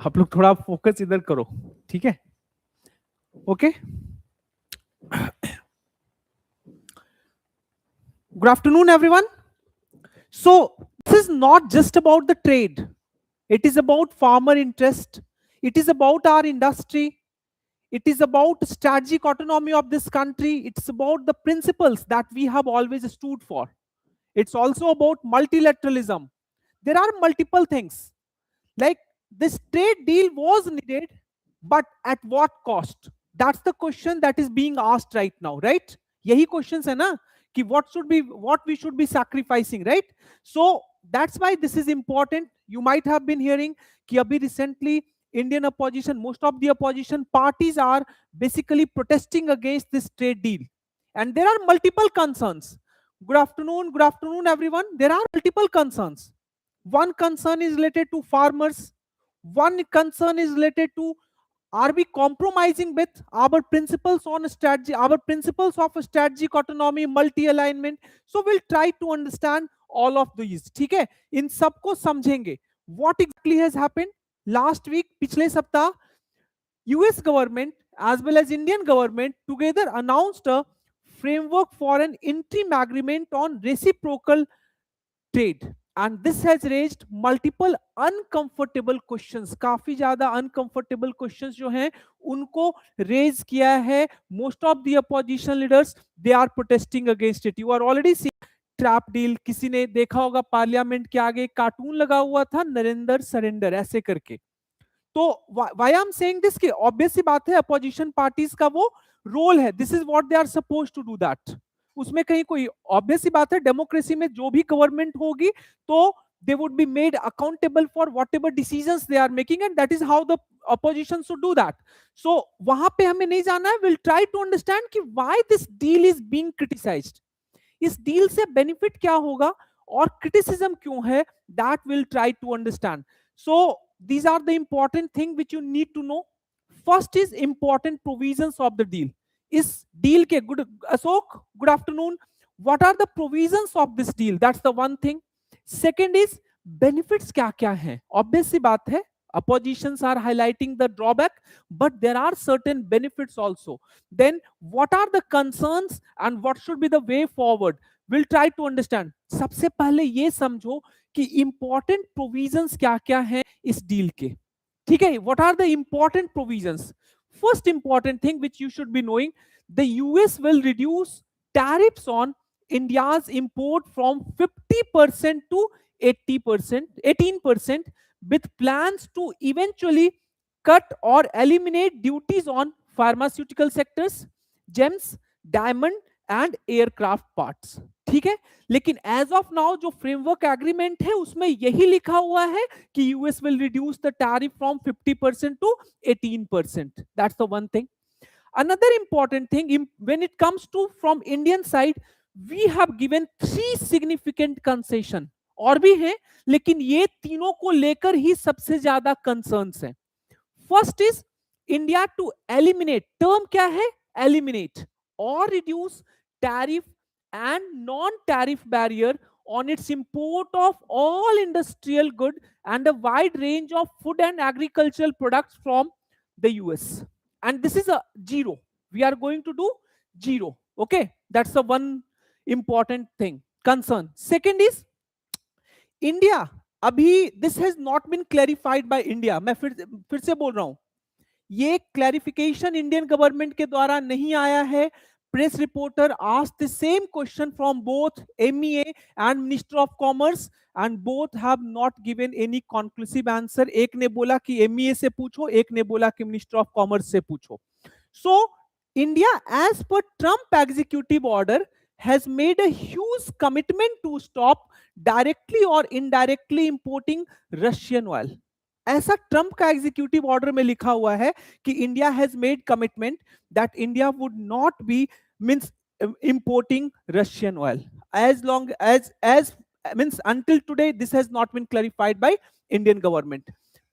आप लोग थोड़ा फोकस इधर करो, ठीक है? Okay, good afternoon everyone. So this is not just about the trade, it is about farmer interest, it is about our industry, it is about strategic autonomy of this country, it's about the principles that we have always stood for. It's also about multilateralism. There are multiple things. Like, this trade deal was needed, but at what cost? That's the question that is being asked right now, right? Yahi questions hai na, ki what we should be sacrificing, right? So that's why this is important. You might have been hearing ki abhi recently Indian opposition, most of the opposition parties are basically protesting against this trade deal. And there are multiple concerns. Good afternoon everyone. There are multiple concerns. One concern is related to farmers. One concern is related to, are we compromising with our principles on strategy, our principles of strategic autonomy, multi-alignment? So we'll try to understand all of these. ठीक है, इन सबको समझेंगे. What exactly has happened? Last week, पिछले सप्ताह, US government as well as Indian government together announced a framework for an interim agreement on reciprocal trade. And this has raised multiple uncomfortable questions. काफी ज्यादा uncomfortable questions जो हैं उनको raise किया है. Most of the opposition leaders, they are protesting against it. You are already seeing trap deal. किसी ने देखा होगा पार्लियामेंट के आगे कार्टून लगा हुआ था, नरेंद्र सरेंडर ऐसे करके. तो why I'm saying this कि obvious सी बात है, opposition parties का वो रोल है. This is what they are supposed to do that. उसमें कहीं कोई ऑब्वियस सी बात है, डेमोक्रेसी में जो भी गवर्नमेंट होगी तो they would be made accountable for whatever decisions they are making, and that is how the opposition should do that. So वहां पे हमें नहीं जाना है. We'll try to understand कि why this deal is being criticized. इस deal से benefit क्या होगा और क्रिटिसिज्म क्यों है, that we'll try to understand. So these are the important thing which you need to know. First is important provisions of the deal. इस deal के, good Ashok, good afternoon, what are the provisions of this deal? That's the one thing. Second is benefits क्या क्या हैं. Obvious सी बात है, oppositions are highlighting the drawback, but there are certain benefits also. Then what are the concerns and what should be the way forward? We'll try to understand. सबसे पहले ये समझो कि important provisions क्या क्या हैं इस डील के. ठीक है, what are the important provisions? First important thing which you should be knowing, the US will reduce tariffs on India's import from 50% to 80%, 18%, with plans to eventually cut or eliminate duties on pharmaceutical sectors, gems, diamond and aircraft parts. ठीक है, लेकिन as of now जो framework agreement है उसमें यही लिखा हुआ है कि US will reduce the tariff from 50% to 18%. That's the one thing. Another important thing, when it comes to from Indian side, we have given 3 significant concession. और भी हैं, लेकिन ये तीनों को लेकर ही सबसे ज्यादा कंसर्न्स हैं. First is India to eliminate, term क्या है, एलिमिनेट और reduce tariff and non-tariff barrier on its import of all industrial good and a wide range of food and agricultural products from the US. And this is a zero. We are going to do zero. Okay, that's the one important thing, concern. Second is India. अभी this has not been clarified by India. मैं फिर से बोल रहा हूं, ये clarification Indian government के द्वारा नहीं आया है. Press reporter asked the same question from both MEA and Minister of Commerce, and both have not given any conclusive answer. एक ने बोला कि MEA से पूछो, एक ने बोला कि Minister of Commerce से पूछो. So India, as per Trump executive order, has made a huge commitment to stop directly or indirectly importing Russian oil. ऐसा ट्रंप का एग्जीक्यूटिव ऑर्डर में लिखा हुआ है कि India has made commitment that India would not be means importing Russian oil as long as means until today this has not been clarified by Indian government.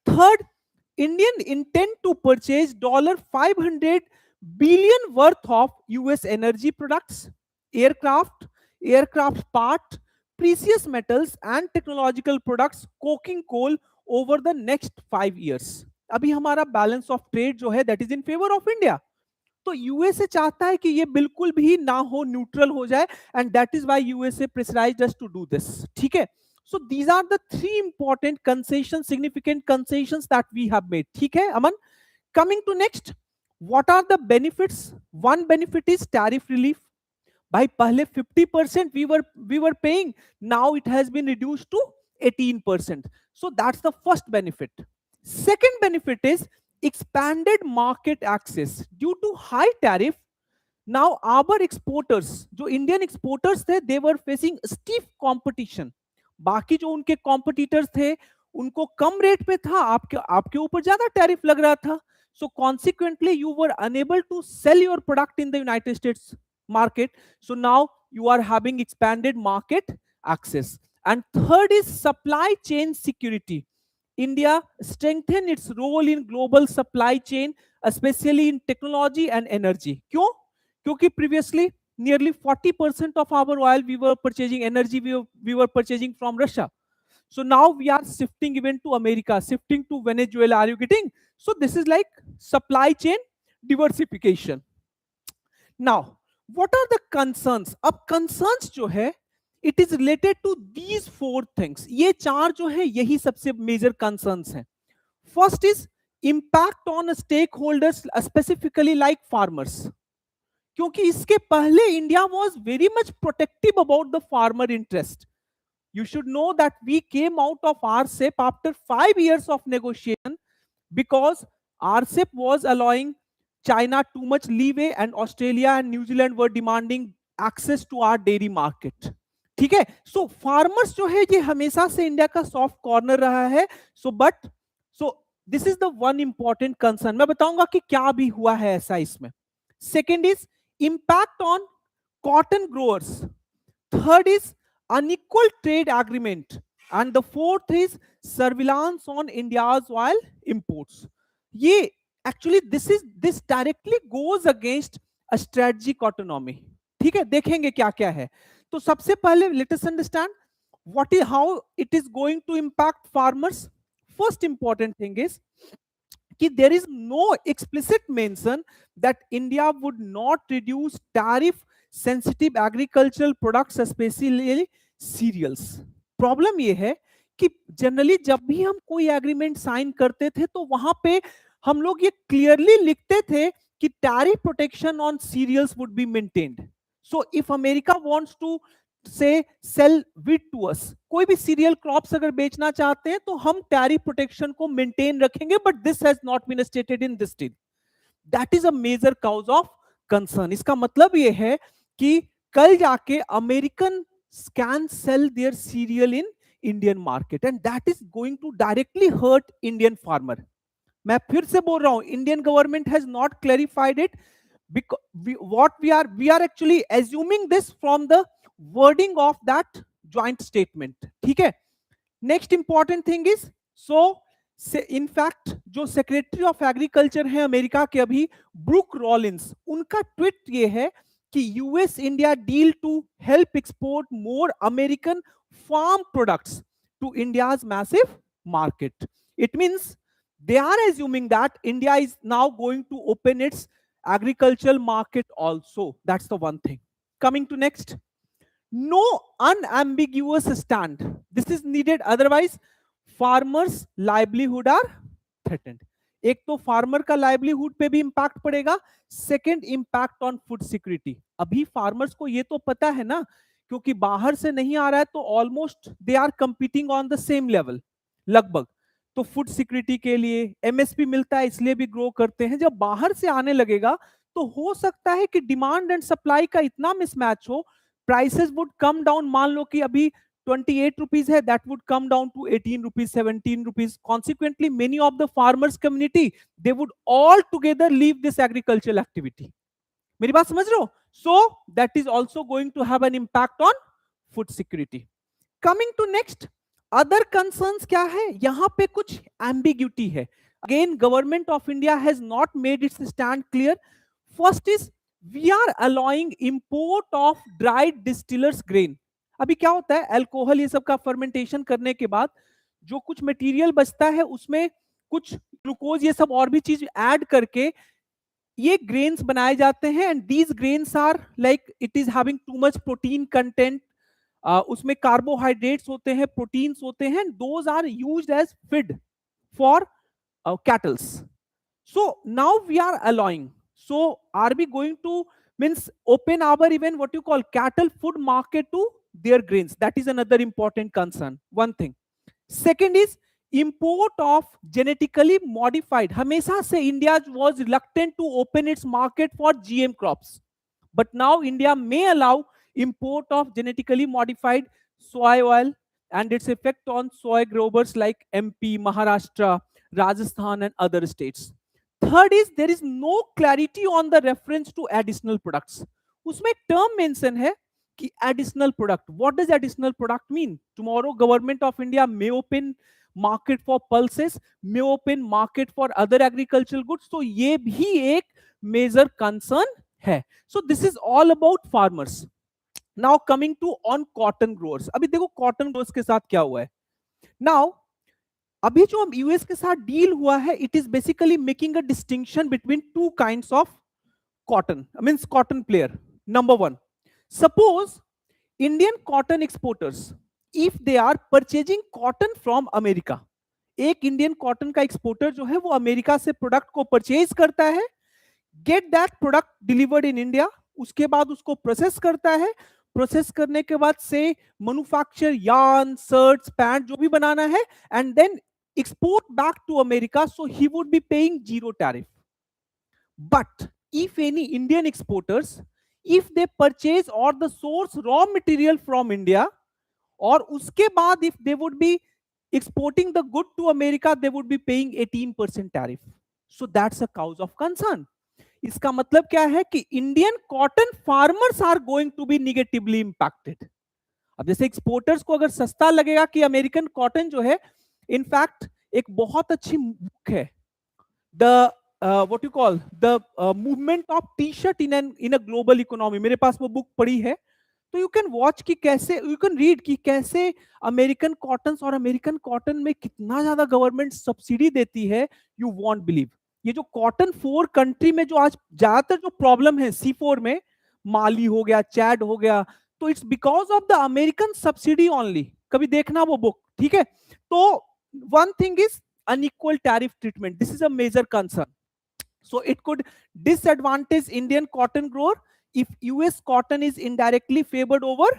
Third, Indian intend to purchase $500 billion worth of US energy products, aircraft part, precious metals and technological products, coking coal over the next 5 years. अभी हमारा balance of trade जो है that is in favour of India. तो USA चाहता है कि ये बिल्कुल भी ना हो, न्यूट्रल हो जाए, and that is why USA pressurised us to do this. ठीक है, so these are the three important concession, significant concessions that we have made. ठीक है Aman, coming to next, what are the benefits? One benefit is tariff relief. भाई पहले 50% we were paying, now it has been reduced to 18%, so that's the first benefit. Second benefit is expanded market access. Due to high tariff, now our exporters, जो Indian exporters थे, they were facing stiff competition. बाकी जो उनके competitors थे उनको कम rate पे था, आपके आपके ऊपर ज्यादा टैरिफ लग रहा था. So consequently you were unable to sell your product in the United States market. So now you are having expanded market access. And third is supply chain security. India strengthen its role in global supply chain, especially in technology and energy. क्यों? क्योंकि previously nearly 40% of our oil we were purchasing, energy we were purchasing from Russia. So now we are shifting even to America, shifting to Venezuela. Are you getting? So this is like supply chain diversification. Now, what are the concerns? अब concerns जो है, it is related to these four things. ये चार जो है यही सबसे major concerns हैं. First is impact on stakeholders, specifically like farmers. क्योंकि इसके पहले India was very much protective about the farmer interest. You should know that we came out of 𝐅𝐨𝐫 after 5 years of negotiation because 𝐅𝐨𝐵 was allowing China too much leeway and Australia and New Zealand were demanding access to our dairy market. ठीक है, so farmers जो है ये हमेशा से India का soft corner रहा है. So this is the one important concern. मैं बताऊंगा कि क्या भी हुआ है ऐसा इसमें. Second is impact on cotton growers. Third is unequal trade agreement, and the fourth is surveillance on India's oil imports. ये actually this directly goes against a strategic autonomy. ठीक है, देखेंगे क्या क्या है. तो सबसे पहले let us understand how it is going to impact farmers. First important thing is कि there is no explicit mention that India would not reduce tariff sensitive agricultural products, especially cereals. Problem ये है कि generally जब भी हम कोई agreement sign करते थे तो वहां पे हम लोग ये क्लियरली लिखते थे कि tariff protection on cereals would be maintained. So if America wants to say sell wheat to us, कोई भी सीरियल क्रॉप्स अगर बेचना चाहते हैं तो हम टैरिफ प्रोटेक्शन को मेंटेन रखेंगे, but this has not been stated in this deal. That is a major cause of concern. इसका मतलब ये है कि कल जाके American can sell their cereal in Indian market and that is going to directly hurt Indian farmer. मैं फिर से बोल रहा हूं, Indian government has not clarified it because we are actually assuming this from the wording of that joint statement. ठीक है. Next important thing is, so in fact जो secretary of agriculture है अमेरिका के अभी, ब्रूक रॉलिंस, उनका tweet ये है कि US India deal to help export more American farm products to India's massive market. It means they are assuming that India is now going to open its agricultural market also. That's the one thing. Coming to next, no unambiguous stand. This is needed, otherwise farmers livelihood are threatened. एक तो farmer का livelihood पे भी impact पड़ेगा, second impact on food security. अभी farmers को ये तो पता है ना, क्योंकि बाहर से नहीं आ रहा है तो almost they are competing on the same level लगभग. तो फूड सिक्योरिटी के लिए एमएसपी मिलता है इसलिए भी ग्रो करते हैं. जब बाहर से आने लगेगा तो हो सकता है कि डिमांड एंड सप्लाई का इतना मिसमैच हो, प्राइसेस वुड कम डाउन. मान लो कि अभी 28 rupees है, that would come down to 18 rupees, 17 rupees. Consequently, many of the farmers community, they would all together leave this agricultural activity. मेरी बात समझ रहे हो? So that is also going to have an impact on food security. Coming to next, other concerns क्या है? यहाँ पे कुछ ambiguity है. Again, government of India has not made its stand clear. First is we are allowing import of dried distillers grain. अभी क्या होता है, अल्कोहल ये सब का फर्मेंटेशन करने के बाद जो कुछ मटेरियल बचता है उसमें कुछ ग्लूकोज ये सब और भी चीज ऐड करके ये ग्रेन्स बनाए जाते हैं, and these grains are like it is having too much protein content, उसमें कार्बोहाइड्रेट्स होते हैं, प्रोटीन्स होते हैं, those are used as feed for cattles. So now we are allowing. So are we going to means open our even what you call cattle food market to their grains? That is another important concern. One thing. Second is import of genetically modified. हमेशा से India was reluctant to open its market for GM crops, but now India may allow import of genetically modified soy oil and its effect on soy growers like MP, Maharashtra, Rajasthan, and other states. Third is there is no clarity on the reference to additional products. उसमें एक term mention है कि additional product. What does additional product mean? Tomorrow, government of India may open market for pulses, may open market for other agricultural goods. So ये भी एक major concern है. So this is all about farmers. Now coming to on cotton growers. अभी देखो cotton growers के साथ क्या हुआ है. Now अभी जो यूएस के साथ डील हुआ है, it is basically making a distinction between two kinds of cotton, means cotton player. Number one, suppose Indian cotton exporters if they are purchasing cotton from America, एक इंडियन कॉटन का exporter जो है वो America से product को purchase करता है, get that product delivered in India, उसके बाद उसको प्रोसेस करता है, प्रोसेस करने के बाद से मैन्युफैक्चर यार्न, शर्ट्स, पैंट जो भी बनाना है, and then export back to America, so he would be paying zero tariff. But if any Indian exporters, if they purchase or the source raw material from India, और उसके बाद if they would be exporting the good to America, they would be paying 18% tariff. So that's a cause of concern. इसका मतलब क्या है कि Indian cotton farmers are going to be negatively impacted. अब जैसे एक्सपोर्टर्स को अगर सस्ता लगेगा कि अमेरिकन कॉटन जो है, इनफैक्ट एक बहुत अच्छी बुक है, the what you call the movement of T shirt in a global economy, मेरे पास वो बुक पड़ी है, तो यू कैन वॉच कि कैसे, यू कैन रीड कि कैसे अमेरिकन कॉटन और अमेरिकन कॉटन में कितना ज्यादा गवर्नमेंट सब्सिडी देती है. You won't believe. ये जो कॉटन 4 कंट्री में जो आज ज्यादातर जो प्रॉब्लम है, C4 में माली हो गया, चैड हो गया, तो it's because of the American subsidy only. कभी देखना वो बुक, ठीक है. तो one thing is unequal tariff treatment. This is a major concern. So it could disadvantage Indian cotton grower if US cotton is indirectly favored over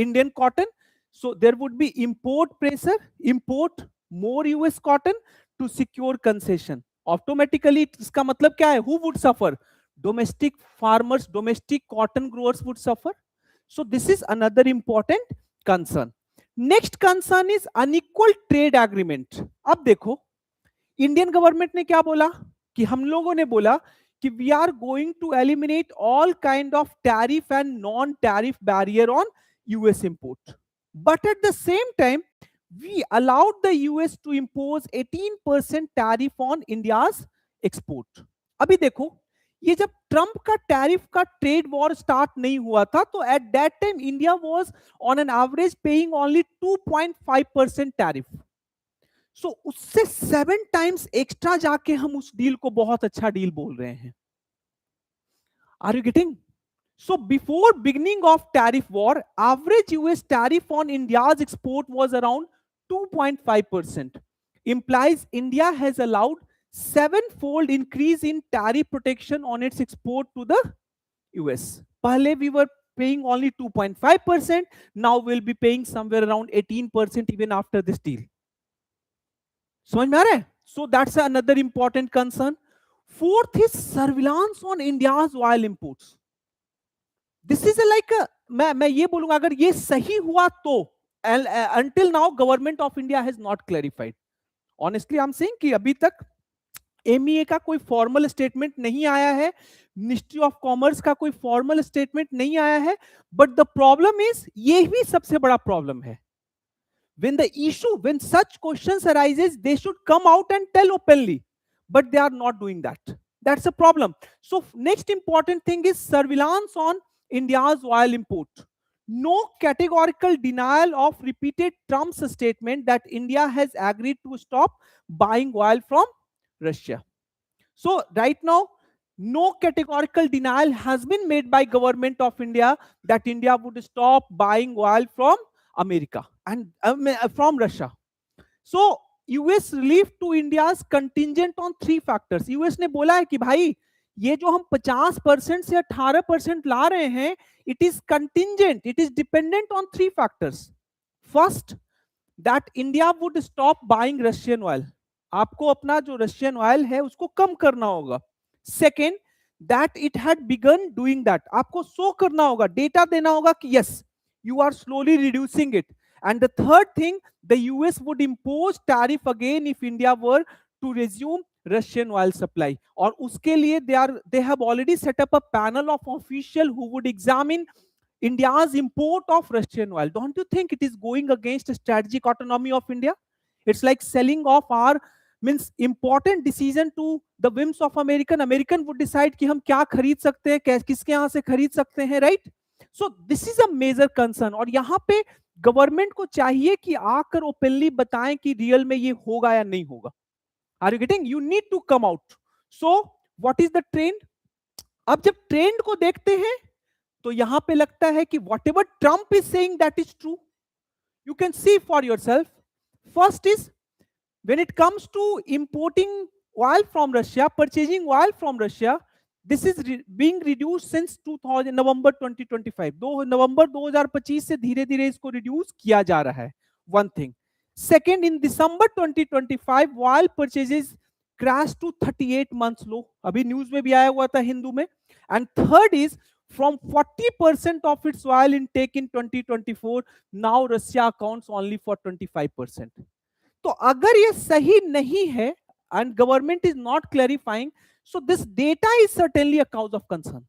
Indian cotton. So there would be import pressure, import more US cotton to secure concession. Automatically इसका मतलब क्या है? Who would suffer? Domestic farmers, domestic cotton growers would suffer. So this is another important concern. Next concern is unequal trade agreement. अब देखो Indian government ने क्या बोला कि हम लोगों ने बोला कि we are going to eliminate all kind of tariff and non tariff barrier on US import, but at the same time we allowed the US to impose 18% tariff on India's export. अभी देखो ये जब Trump का tariff का trade war start नहीं हुआ था, तो at that time India was on an average paying only 2.5% tariff. So उससे 7 टाइम्स एक्स्ट्रा जाके हम उस डील को बहुत अच्छा डील बोल रहे हैं. Are you getting? So before beginning of tariff war, average US tariff on India's export was around 2.5%. implies India has allowed 7-fold increase in tariff protection on its export to the US. पहले we were paying only 2.5%, now we'll be paying somewhere around 18% even after this deal. समझ में आ रहा है? So that's another important concern. Fourth is surveillance on India's oil imports. This is like a, मैं ये बोलूंगा अगर ये सही हुआ तो, until now government of India has not clarified. Honestly I'm saying कि अभी तक MEA का कोई फॉर्मल स्टेटमेंट नहीं आया है, मिनिस्ट्री ऑफ कॉमर्स का कोई फॉर्मल स्टेटमेंट नहीं आया है, बट द प्रॉब्लम इज, ये भी सबसे बड़ा प्रॉब्लम है. when the issue, when such questions arises, they should come out and tell openly, but they are not doing that. That's a problem. So next important thing is surveillance on India's oil import. No categorical denial of repeated Trump's statement that India has agreed to stop buying oil from Russia. So right now, no categorical denial has been made by government of India that India would stop buying oil from America and from Russia. So US relief to India is contingent on 3 factors. US ने बोला है कि भाई ये जो हम 50% से 18% ला रहे हैं, it is contingent, it is dependent on 3 factors. First, that India would stop buying Russian oil. आपको अपना जो रशियन ऑयल है उसको कम करना होगा. Second, that it had began doing that. आपको शो करना होगा, डेटा देना होगा कि yes you are slowly reducing it. And the third thing, the US would impose tariff again if India were to resume Russian oil supply. और उसके लिए they have already set up a panel of official who would examine India's import of Russian oil. Don't you think it is going against strategic autonomy of India? It's like selling off our means important decision to the whims of American. American would decide कि हम क्या खरीद सकते हैं, किसके यहाँ से खरीद सकते हैं, right? So this is a major concern. और यहाँ पे गवर्नमेंट को चाहिए कि आकर ओपनली बताएं कि रियल में ये होगा या नहीं होगा. Are you getting? You need to come out. So what is the trend? अब जब ट्रेंड को देखते हैं तो यहां पे लगता है कि whatever Trump is saying that is true. You can see for yourself. First is when it comes to importing oil from Russia, purchasing oil from Russia, this is being reduced since 2000 November 2025. नवंबर 2025 से धीरे धीरे इसको reduce किया जा रहा है. One thing. Second, in December 2025, oil purchases crashed to 38 months low. अभी news में भी आया हुआ था हिंदू में. And third is from 40% of its oil intake in 2024, now Russia accounts only for 25%. तो अगर ये सही नहीं है and government is not clarifying, so this data is certainly a cause of concern.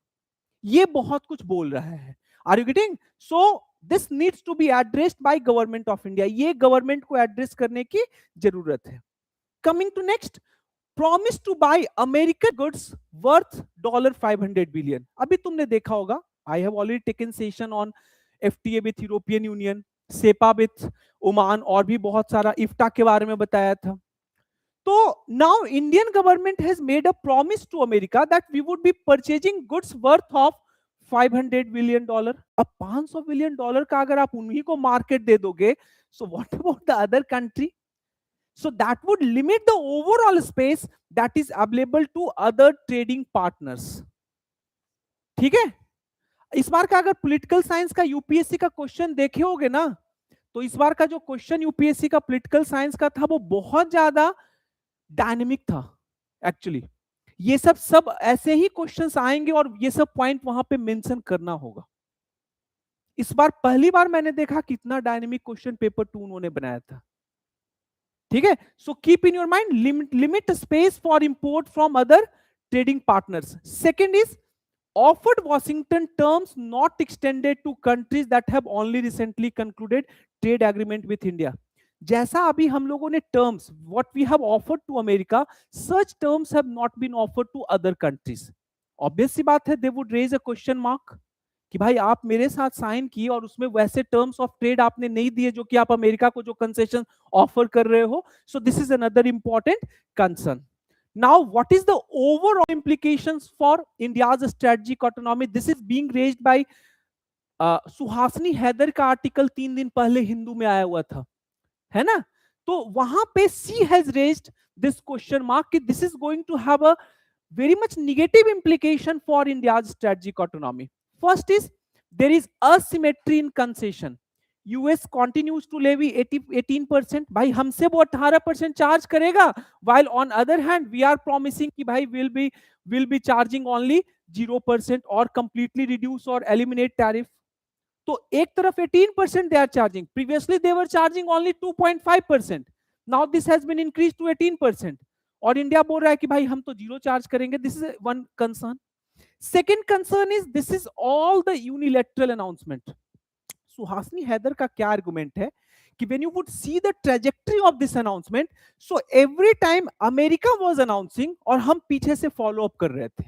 ये बहुत कुछ बोल रहा है. Are you getting? So this needs to be addressed by government of India. ये government को address करने की जरूरत है. Coming to next, promise to buy American goods worth $500 billion. अभी तुमने देखा होगा, I have already taken session on FTA with European Union, SEPA with Oman और भी बहुत सारा IFTA के बारे में बताया था. तो now Indian government has made a promise to America that we would be purchasing goods worth of $500 billion. अब $500 billion का अगर आप उन्हीं को मार्केट दे दोगे, so what about the other country? So that would limit the overall space that is available to other trading partners. ठीक है? इस बार का अगर पॉलिटिकल साइंस का यूपीएससी का क्वेश्चन देखे होगे ना, तो इस बार का जो क्वेश्चन यूपीएससी का पॉलिटिकल साइंस का था वो बहुत ज्यादा डायनेमिक था. एक्चुअली ये सब ऐसे ही क्वेश्चंस आएंगे और ये सब पॉइंट वहां पे मेंशन करना होगा. इस बार पहली बार मैंने देखा कितना डायनेमिक क्वेश्चन पेपर 2 उन्होंने बनाया था. ठीक है? So keep in your mind, limit space for import from other trading partners. Second is offered Washington terms not extended to countries that have only recently concluded trade agreement with India. जैसा अभी हम लोगों ने terms what we have offered to America, such terms have not been offered to other countries. Obvious सी बात है, they would raise a question mark कि भाई आप मेरे साथ साइन किए और उसमें वैसे टर्म्स ऑफ ट्रेड आपने नहीं दिए जो कि आप अमेरिका को जो कंसेशन ऑफर कर रहे हो. So this is another important concern. Now, what is the overall implications for India's strategic autonomy? This is being raised by Suhasini Haidar का आर्टिकल 3 दिन पहले हिंदू में आया हुआ था, है ना? तो वहां पे she has raised this question mark कि this is going to have a very much negative implication for India's strategic autonomy. First is there is asymmetry in concession. US continues to levy 18%. भाई हमसे वो 18% charge करेगा, while on other hand we are promising कि भाई will be charging only 0% or completely reduce or eliminate tariff. तो एक तरफ 18% they are charging. Previously they were charging only 2.5%. Now this has been increased to 18%. और India बोल रहा है कि भाई हम तो जीरो चार्ज करेंगे. This is one concern. Second concern is this is all the unilateral announcement. Suhasini Haidar का क्या आर्गुमेंट है कि when you would see the trajectory of this announcement, so every time America was announcing और हम पीछे से follow up कर रहे थे,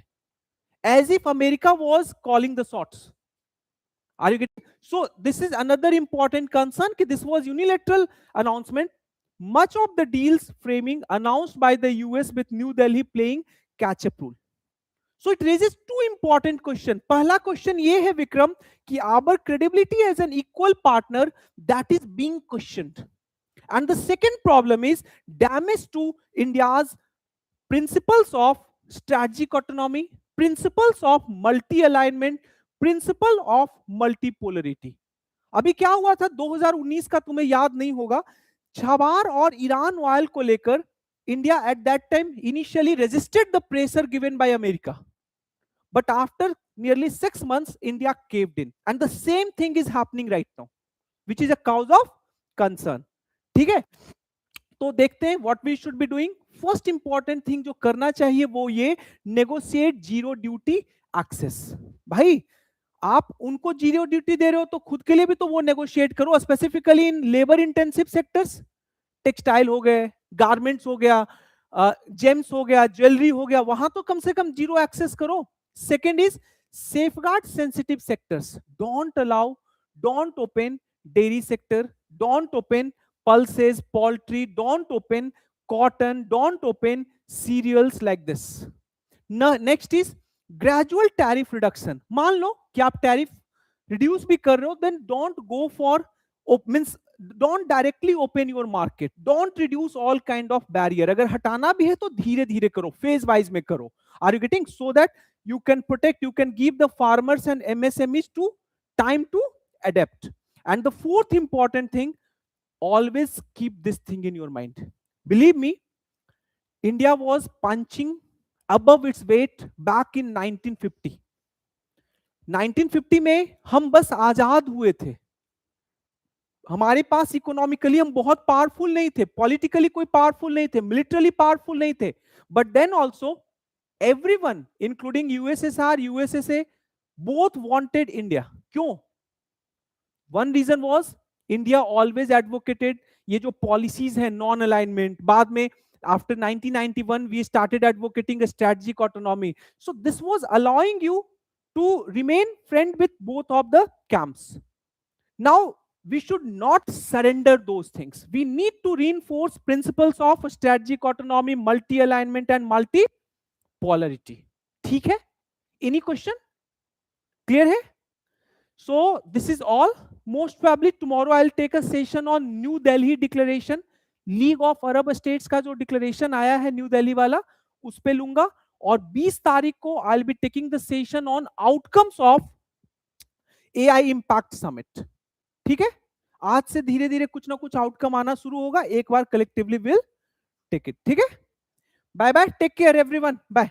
as if America was calling the shots. Are you getting? So this is another important concern कि this was unilateral announcement. much of the deals framing announced by the US with New Delhi playing catch up role. So it raises two important questions. पहला question ये है विक्रम कि our credibility as an equal partner that is being questioned. And the second problem is damage to India's principles of strategic autonomy, principles of multi-alignment, principle of multipolarity. अभी क्या हुआ था 2019 का तुम्हें याद नहीं होगा, छबार और ईरान ऑयल को लेकर India at that time initially resisted the pressure given by America, but after nearly 6 months India caved in, and the same thing is happening right now, which is a cause of concern. ठीक है, तो देखते हैं what we should be doing. First important thing जो करना चाहिए वो ये नेगोशिएट जीरो ड्यूटी एक्सेस. भाई आप उनको जीरो ड्यूटी दे रहे हो तो खुद के लिए भी तो वो नेगोशिएट करो, specifically in labour intensive sectors. Textile हो गए, गारमेंट्स हो गया, जेम्स हो गया, ज्वेलरी हो गया, वहां तो कम से कम जीरो एक्सेस करो. Second is safeguard sensitive sectors. Don't allow, don't open dairy sector, don't open pulses, poultry, don't open cotton, don't open cereals like this. Next is gradual tariff reduction. मान लो कि आप tariff reduce भी कर रहे हो, then don't go for means don't directly open your market, don't reduce all kind of barrier. अगर हटाना भी है तो धीरे धीरे करो, phase wise में करो. Are you getting? So that you can protect, you can give the farmers and MSMEs to time to adapt. And the fourth important thing, always keep this thing in your mind. Believe me, India was punching above its weight back in 1950. 1950 में हम बस आजाद हुए थे. हमारे पास economically हम बहुत powerful नहीं थे, पॉलिटिकली कोई पावरफुल नहीं थे, मिलिटरली पावरफुल नहीं थे, but then also everyone including USSR, USSA both wanted India. क्यों? One reason was India always advocated ये जो policies है non alignment. बाद में after 1991 we started advocating a strategic autonomy. So this was allowing you to remain friend with both of the camps. Now we should not surrender those things. We need to reinforce principles of strategic autonomy, multi alignment and multi polarity. ठीक है? Any question? Clear है? So this is all. Most probably tomorrow I'll take a session on New Delhi Declaration. League of Arab States का जो declaration आया है new Delhi वाला, उस पे लूंगा. और 20 तारीख को I'll be taking the session on outcomes of AI Impact Summit. ठीक है? आज से धीरे धीरे कुछ ना कुछ आउटकम आना शुरू होगा. एक बार collectively will take it. ठीक है? Bye bye. Take care everyone. Bye.